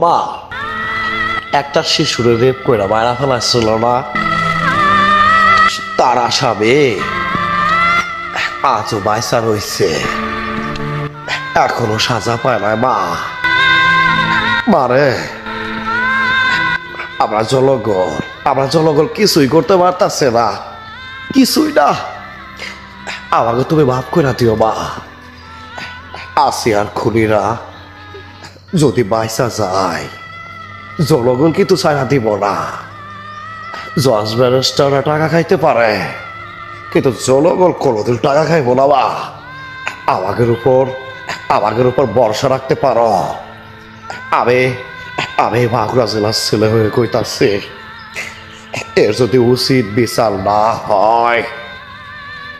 মা একটা শিশুরে রেপ করে মারা ফেলাছিল না, তার আসামে আজও বাইসা রয়েছে, এখনো সাজা পায় না। মা মারে আমরা জনগণ কিছুই করতে পারতাছে না, কিছুই না। আমাকে তুমি মাফ করে দিও মা। আসিয়ার খুনিরা যদি বাইসা যায় জনগণ কিন্তু ছাড়া দিব না। জজ ব্যারিস্টাররা টাকা খাইতে পারে, কিন্তু জনগণ কোনোদিন টাকা খাইব না। মা আমাদের উপর ভরসা রাখতে পারো। আমি মাগুরা জেলার ছেলে হয়ে কইতাছি, এর যদি উচিত বিচার না হয়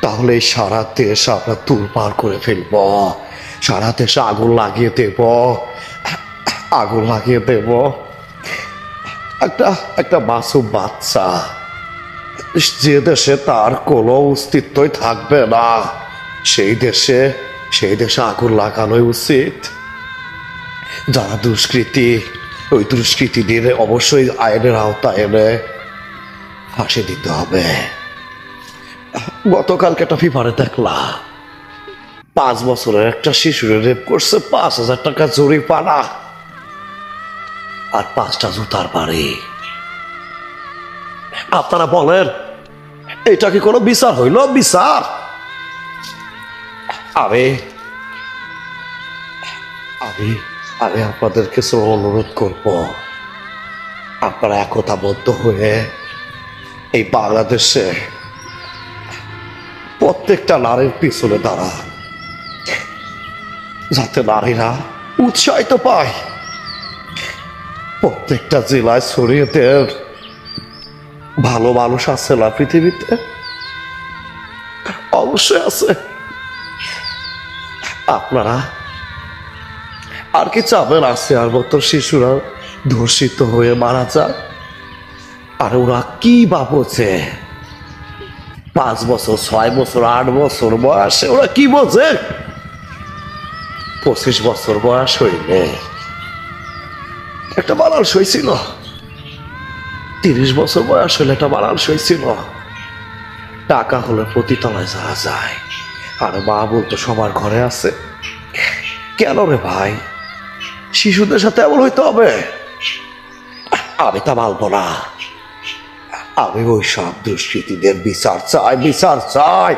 তাহলে সারা দেশ আমরা তুলপার করে ফেলব, সারা দেশে আগুন লাগিয়ে দেব। একটা মাসুম বাচ্চা যে দেশে তার কোনো অস্তিত্বই থাকবে না, সেই দেশে আগুন লাগানোই উচিত। যারা ওই দুষ্কৃতীদের অবশ্যই আইনের আওতায় এনে ফাঁসি দিতে হবে। গতকালকে একটা পেপারে দেখলাম 5 বছরের একটা শিশুরে রেপ করছে, 5,000 টাকা জরিমানা আর 5টা জুতার বাড়ি। আপনারা বলেন এটা কি কোনো বিচার হইল? বিচার? আমি আপনাদের কিছু অনুরোধ করব, আপনারা একতাবদ্ধ হয়ে এই বাংলাদেশে প্রত্যেকটা নারীর পিছনে দাঁড়ান, যাতে নারীরা উৎসাহিত পায়। প্রত্যেকটা জেলায় ছড়িয়ে দেন। ভালো মানুষ আছে না পৃথিবীতে? অবশ্যই আছে। আপনারা আর কি চাবেন? আছে আর মতো শিশুরা ধর্ষিত হয়ে মারা যায়, আর ওরা কি ভাবছে 5 বছর 6 বছর 8 বছর বয়সে ওরা কি বোঝে? 25 বছর বয়স হইলে একটা বানাল সইছিল, 30 বছর বয়স হলে একটা বানাল সইছিল। টাকা হলে প্রতিতলায় যাওয়া যায়, আর মা বলতো সবার ঘরে আছে। কেন রে ভাই শিশুদের সাথে এমন হইতে হবে? আমি তা মানব না। আমি ওই সব দুষ্কৃতীদের বিচার চাই।